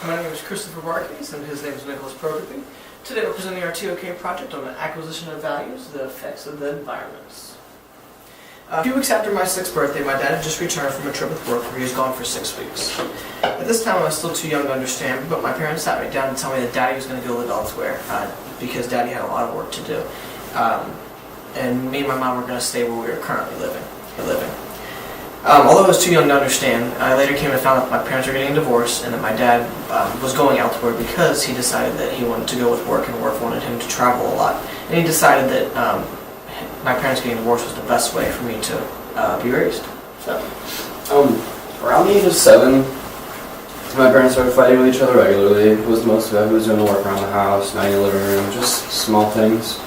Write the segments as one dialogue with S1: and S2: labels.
S1: My name is Christopher Barkes, and his name is Nicholas Progerby. Today we're presenting our TOK project on the acquisition of values, the effects of the environments. A few weeks after my 6th birthday, my dad had just returned from a trip with work where he was gone for 6 weeks. At this time I was still too young to understand, but my parents sat me down to tell me that Daddy was going to go live elsewhere because Daddy had a lot of work to do. And me and my mom were going to stay where we were currently living. Although I was too young to understand, I later came to find out my parents were getting a divorce and that my dad was going elsewhere because he decided that he wanted to go with work and work wanted him to travel a lot. And he decided that my parents getting divorced was the best way for me to be raised. So,
S2: around the age of 7, my parents started fighting with each other regularly. It was most of it. Who was doing the work around the house, not in the living room, just small things.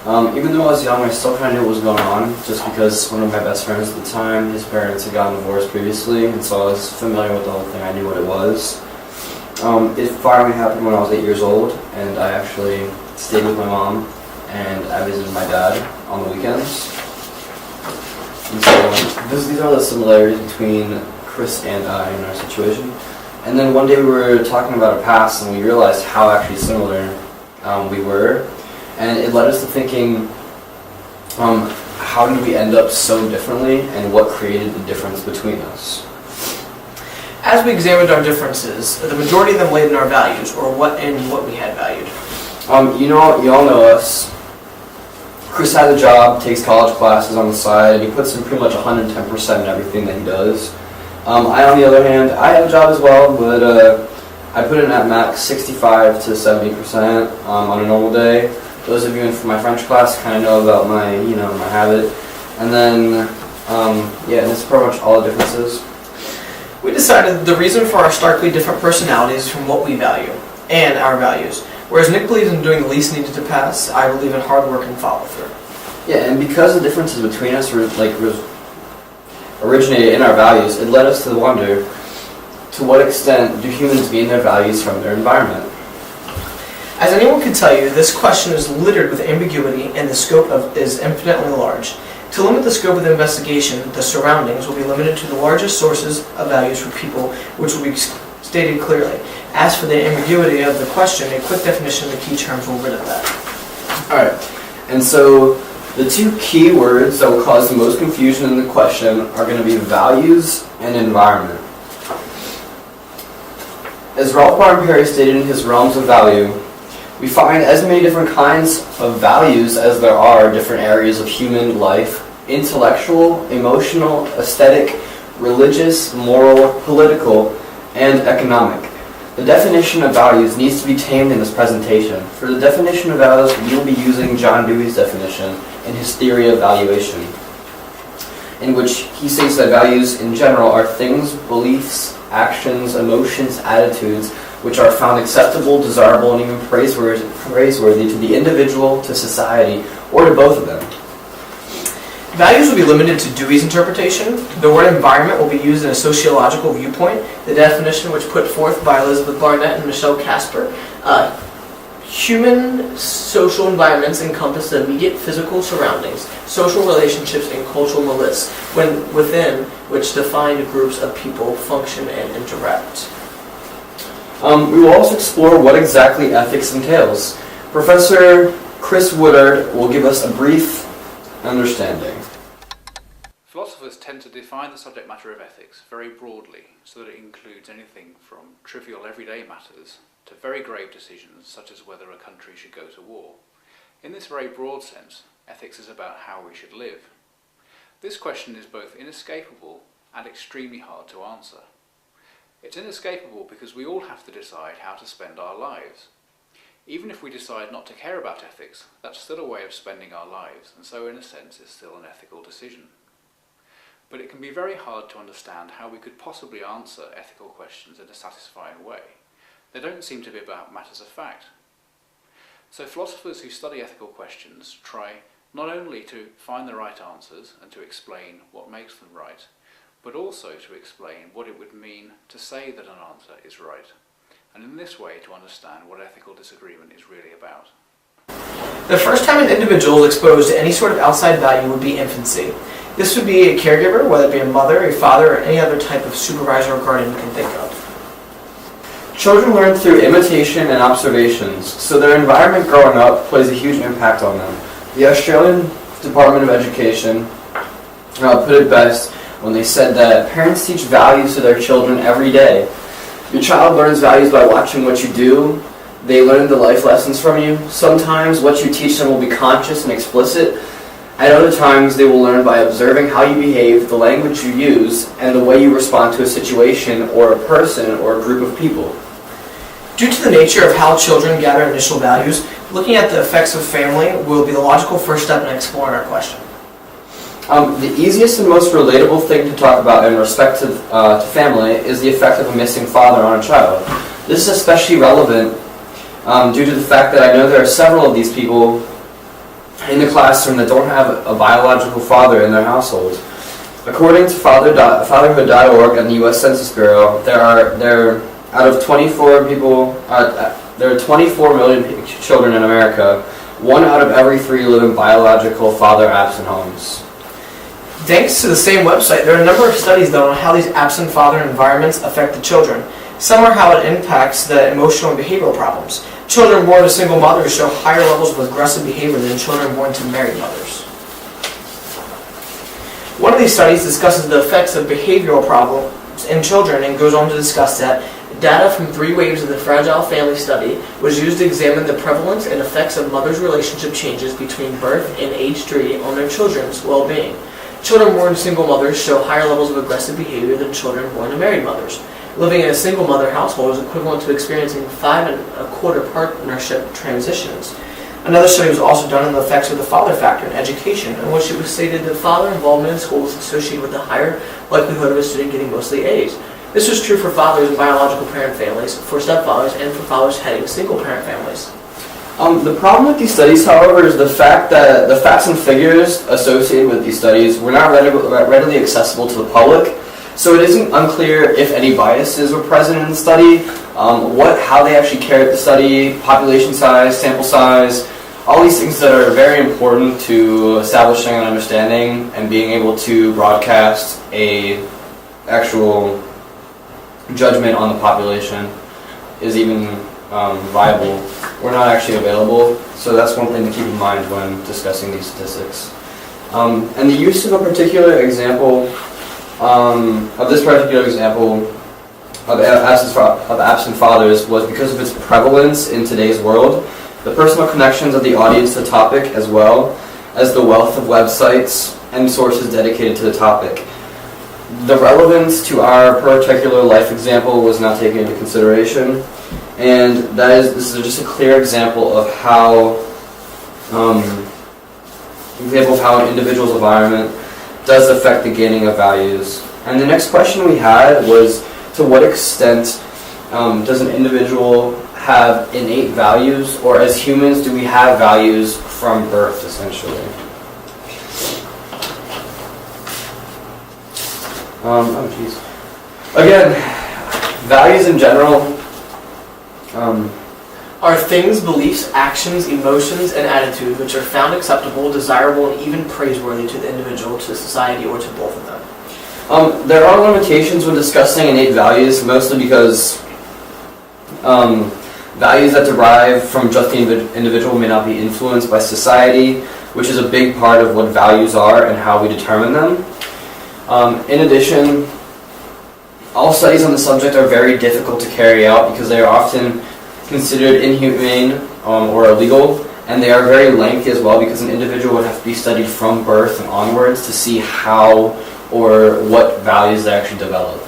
S2: Even though I was young, I still kind of knew what was going on, just because one of my best friends at the time, his parents had gotten divorced previously, and so I was familiar with the whole thing. I knew what it was. It finally happened when I was 8 years old, and I actually stayed with my mom, and I visited my dad on the weekends. And so these are the similarities between Chris and I in our situation. And then one day we were talking about our past, and we realized how actually similar we were. And it led us to thinking, how did we end up so differently, and what created the difference between us?
S1: as we examined our differences, the majority of them laid in our values, or what we had valued.
S2: You all know us. Chris has a job, takes college classes on the side, and he puts in pretty much 110% in everything that he does. I, on the other hand, I have a job as well, but I put in at max 65 to 70% on a normal day. Those of you in my French class kind of know about my habit. And then, yeah, that's pretty much all the differences.
S1: We decided the reason for our starkly different personalities is from what we value and our values. Whereas Nick believes in doing the least needed to pass, I believe in hard work and follow through.
S2: Yeah, and because the differences between us originated in our values, it led us to wonder, to what extent do humans gain their values from their environment?
S1: As anyone can tell you, this question is littered with ambiguity and the scope is infinitely large. To limit the scope of the investigation, the surroundings will be limited to the largest sources of values for people, which will be stated clearly. As for the ambiguity of the question, a quick definition of the key terms will rid of that.
S2: Alright, and so the two key words that will cause the most confusion in the question are going to be values and environment. As Ralph Lauren Perry stated in his Realms of Value, we find as many different kinds of values as there are different areas of human life: intellectual, emotional, aesthetic, religious, moral, political, and economic. The definition of values needs to be tamed in this presentation. For the definition of values, we will be using John Dewey's definition in his theory of valuation, in which he states that values in general are things, beliefs, actions, emotions, attitudes, which are found acceptable, desirable, and even praiseworthy to the individual, to society, or to both of them.
S1: Values will be limited to Dewey's interpretation. The word environment will be used in a sociological viewpoint, the definition which put forth by Elizabeth Barnett and Michelle Casper. Human social environments encompass the immediate physical surroundings, social relationships, and cultural milieu, within which defined groups of people function and interact.
S2: We will also explore what exactly ethics entails. Professor Chris Woodard will give us a brief understanding.
S3: Philosophers tend to define the subject matter of ethics very broadly, so that it includes anything from trivial everyday matters to very grave decisions, such as whether a country should go to war. In this very broad sense, ethics is about how we should live. This question is both inescapable and extremely hard to answer. It's inescapable because we all have to decide how to spend our lives. Even if we decide not to care about ethics, that's still a way of spending our lives, and so in a sense is still an ethical decision. But it can be very hard to understand how we could possibly answer ethical questions in a satisfying way. They don't seem to be about matters of fact. So philosophers who study ethical questions try not only to find the right answers and to explain what makes them right, but also to explain what it would mean to say that an answer is right, and in this way to understand what ethical disagreement is really about.
S1: The first time an individual is exposed to any sort of outside value would be infancy. This would be a caregiver, whether it be a mother, a father, or any other type of supervisor or guardian you can think of.
S2: Children learn through imitation and observations, so their environment growing up plays a huge impact on them. The Australian Department of Education put it best when they said that parents teach values to their children every day. Your child learns values by watching what you do. They learn the life lessons from you. Sometimes what you teach them will be conscious and explicit. At other times, they will learn by observing how you behave, the language you use, and the way you respond to a situation or a person or a group of people.
S1: Due to the nature of how children gather initial values, looking at the effects of family will be the logical first step in exploring our question.
S2: The easiest and most relatable thing to talk about in respect to family is the effect of a missing father on a child. This is especially relevant due to the fact that I know there are several of these people in the classroom that don't have a biological father in their household. According to fatherhood.org and the U.S. Census Bureau, there are 24 million children in America. 1 out of every 3 live in biological father-absent homes.
S1: Thanks to the same website, there are a number of studies done on how these absent father environments affect the children. Some are how it impacts the emotional and behavioral problems. Children born to single mothers show higher levels of aggressive behavior than children born to married mothers. One of these studies discusses the effects of behavioral problems in children and goes on to discuss that data from 3 waves of the Fragile Family Study was used to examine the prevalence and effects of mothers' relationship changes between birth and age 3 on their children's well-being. Children born to single mothers show higher levels of aggressive behavior than children born to married mothers. Living in a single mother household is equivalent to experiencing 5 1/4 partnership transitions. Another study was also done on the effects of the father factor in education, in which it was stated that father involvement in school is associated with a higher likelihood of a student getting mostly A's. This was true for fathers in biological parent families, for stepfathers, and for fathers heading single parent families.
S2: The problem with these studies, however, is the fact that the facts and figures associated with these studies were not readily accessible to the public, so it isn't unclear if any biases were present in the study, how they actually carried the study, population size, sample size, all these things that are very important to establishing an understanding and being able to broadcast a actual judgment on the population is even viable. We're not actually available, so that's one thing to keep in mind when discussing these statistics. And the use of a particular example, of absent fathers was because of its prevalence in today's world, the personal connections of the audience to the topic, as well as the wealth of websites and sources dedicated to the topic. The relevance to our particular life example was not taken into consideration, and this is just a clear example of how an individual's environment does affect the gaining of values. And the next question we had was, to what extent does an individual have innate values, or as humans do we have values from birth, essentially? Again, values in general
S1: are things, beliefs, actions, emotions, and attitudes which are found acceptable, desirable, and even praiseworthy to the individual, to society, or to both of them.
S2: There are limitations when discussing innate values, mostly because values that derive from just the individual may not be influenced by society, which is a big part of what values are and how we determine them. In addition, all studies on the subject are very difficult to carry out because they are often considered inhumane or illegal, and they are very lengthy as well because an individual would have to be studied from birth and onwards to see how or what values they actually develop.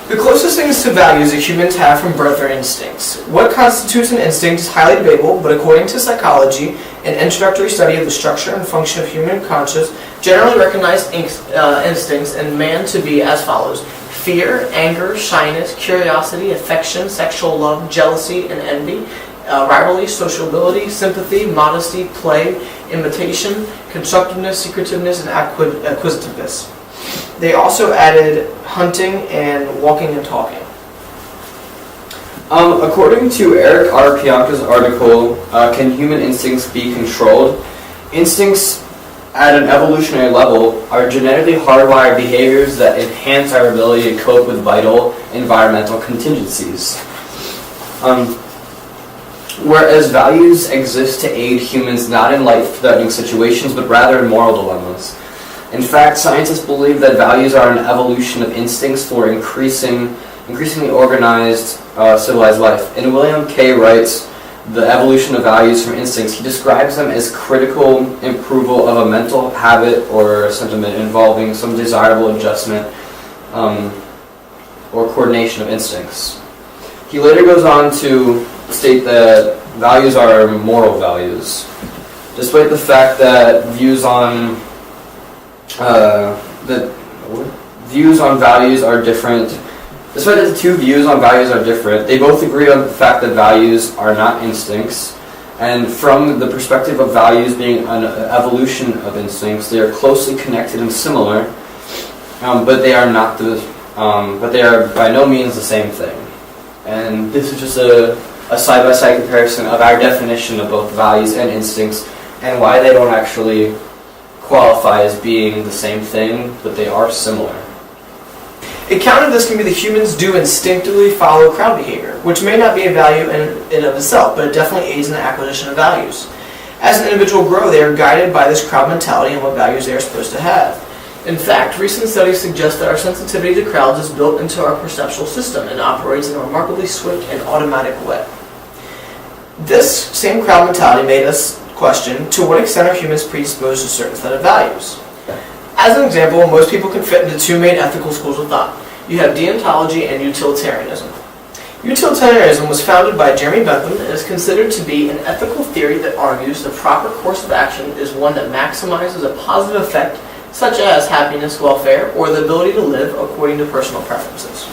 S1: The closest things to values that humans have from birth are instincts. What constitutes an instinct is highly debatable, but according to psychology, an introductory study of the structure and function of human conscience generally recognized instincts in man to be as follows: fear, anger, shyness, curiosity, affection, sexual love, jealousy and envy, rivalry, sociability, sympathy, modesty, play, imitation, constructiveness, secretiveness, and acquisitiveness. They also added hunting and walking and talking.
S2: According to Eric R. Pianka's article, Can Human Instincts Be Controlled? Instincts at an evolutionary level are genetically hardwired behaviors that enhance our ability to cope with vital environmental contingencies. Whereas values exist to aid humans not in life-threatening situations, but rather in moral dilemmas. In fact, scientists believe that values are an evolution of instincts for increasingly organized civilized life. In William K. Wright's The Evolution of Values from Instincts, he describes them as critical approval of a mental habit or sentiment involving some desirable adjustment or coordination of instincts. He later goes on to state that values are moral values, despite the fact that views on values are different. Despite that the two views on values are different, they both agree on the fact that values are not instincts, and from the perspective of values being an evolution of instincts, they are closely connected and similar, but they are by no means the same thing. And this is just a side-by-side comparison of our definition of both values and instincts, and why they don't actually qualify as being the same thing, but they are similar.
S1: A counter to this can be that humans do instinctively follow crowd behavior, which may not be a value in and of itself, but it definitely aids in the acquisition of values. As an individual grows, they are guided by this crowd mentality and what values they are supposed to have. In fact, recent studies suggest that our sensitivity to crowds is built into our perceptual system and operates in a remarkably swift and automatic way. This same crowd mentality made us question, to what extent are humans predisposed to a certain set of values? As an example, most people can fit into two main ethical schools of thought. You have deontology and utilitarianism. Utilitarianism was founded by Jeremy Bentham and is considered to be an ethical theory that argues the proper course of action is one that maximizes a positive effect, such as happiness, welfare, or the ability to live according to personal preferences.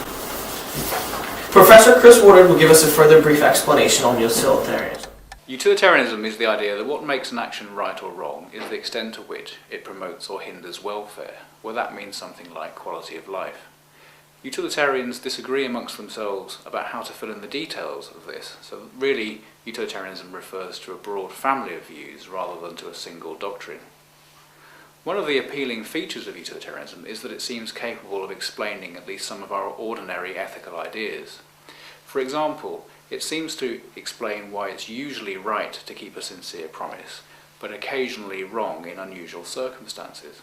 S1: Professor Chris Woodard will give us a further brief explanation on utilitarianism.
S3: Utilitarianism is the idea that what makes an action right or wrong is the extent to which it promotes or hinders welfare, where that means something like quality of life. Utilitarians disagree amongst themselves about how to fill in the details of this, so really utilitarianism refers to a broad family of views rather than to a single doctrine. One of the appealing features of utilitarianism is that it seems capable of explaining at least some of our ordinary ethical ideas. For example, it seems to explain why it's usually right to keep a sincere promise, but occasionally wrong in unusual circumstances.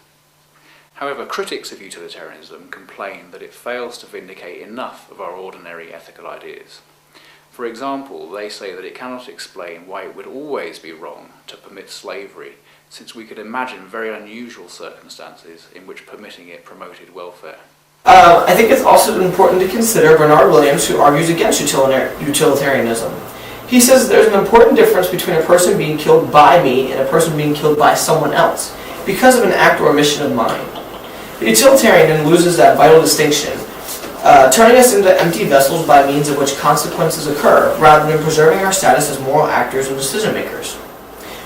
S3: However, critics of utilitarianism complain that it fails to vindicate enough of our ordinary ethical ideas. For example, they say that it cannot explain why it would always be wrong to permit slavery, since we could imagine very unusual circumstances in which permitting it promoted welfare.
S1: I think it's also important to consider Bernard Williams, who argues against utilitarianism. He says there's an important difference between a person being killed by me and a person being killed by someone else, because of an act or omission of mine. The utilitarian then loses that vital distinction, turning us into empty vessels by means of which consequences occur, rather than preserving our status as moral actors and decision makers.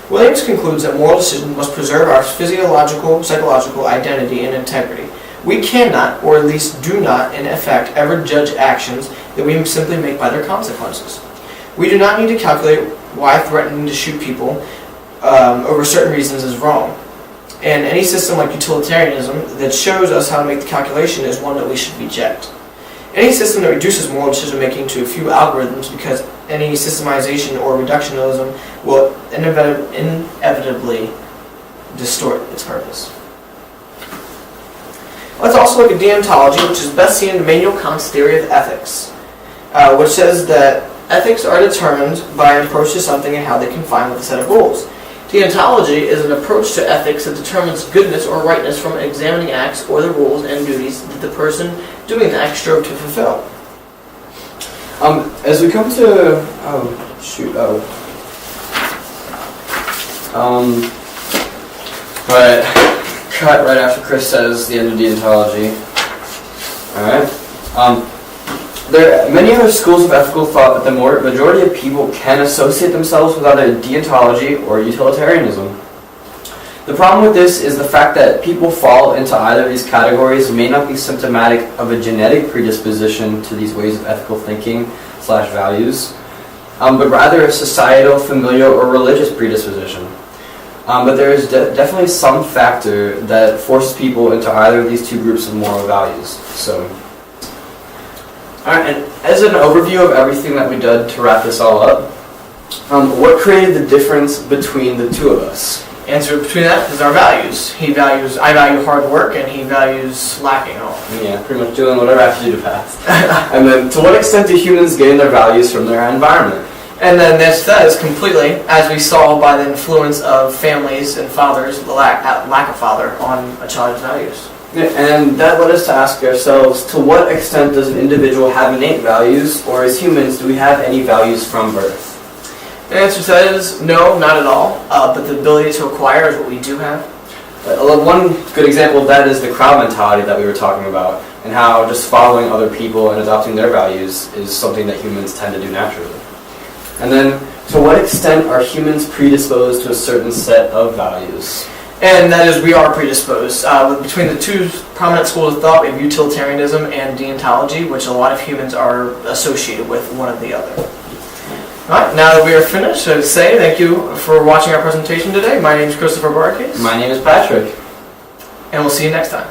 S1: Williams concludes that moral decisions must preserve our physiological, psychological identity and integrity. We cannot, or at least do not, in effect, ever judge actions that we simply make by their consequences. We do not need to calculate why threatening to shoot people over certain reasons is wrong. And any system like utilitarianism that shows us how to make the calculation is one that we should reject. Any system that reduces moral decision-making to a few algorithms, because any systemization or reductionism will inevitably distort its purpose. Let's also look at deontology, which is best seen in Immanuel Kant's theory of ethics, which says that ethics are determined by an approach to something and how they conform with a set of rules. Deontology is an approach to ethics that determines goodness or rightness from examining acts or the rules and duties that the person doing the act strove to fulfill.
S2: As we come to cut right after Chris says the end of deontology. Alright. There are many other schools of ethical thought that the majority of people can associate themselves with either deontology or utilitarianism. The problem with this is the fact that people fall into either of these categories may not be symptomatic of a genetic predisposition to these ways of ethical thinking / values, but rather a societal, familial, or religious predisposition. But there is definitely some factor that forces people into either of these two groups of moral values. So, Alright, and as an overview of everything that we did to wrap this all up, what created the difference between the two of us?
S1: Answer between that is our values. I value hard work, and he values slacking off.
S2: Yeah, pretty much doing whatever I have to do to pass. And then, to what extent do humans gain their values from their environment?
S1: And then that is completely, as we saw by the influence of families and fathers, the lack of father on a child's values.
S2: Yeah, and that led us to ask ourselves, to what extent does an individual have innate values, or as humans, do we have any values from birth?
S1: The answer to that is no, not at all, but the ability to acquire is what we do have.
S2: One good example of that is the crowd mentality that we were talking about, and how just following other people and adopting their values is something that humans tend to do naturally. And then, to what extent are humans predisposed to a certain set of values?
S1: And that is, we are predisposed. Between the two prominent schools of thought, we have utilitarianism and deontology, which a lot of humans are associated with one or the other. Alright, now that we are finished, I'd say thank you for watching our presentation today. My name is Christopher Barkis.
S2: My name is Patrick.
S1: And we'll see you next time.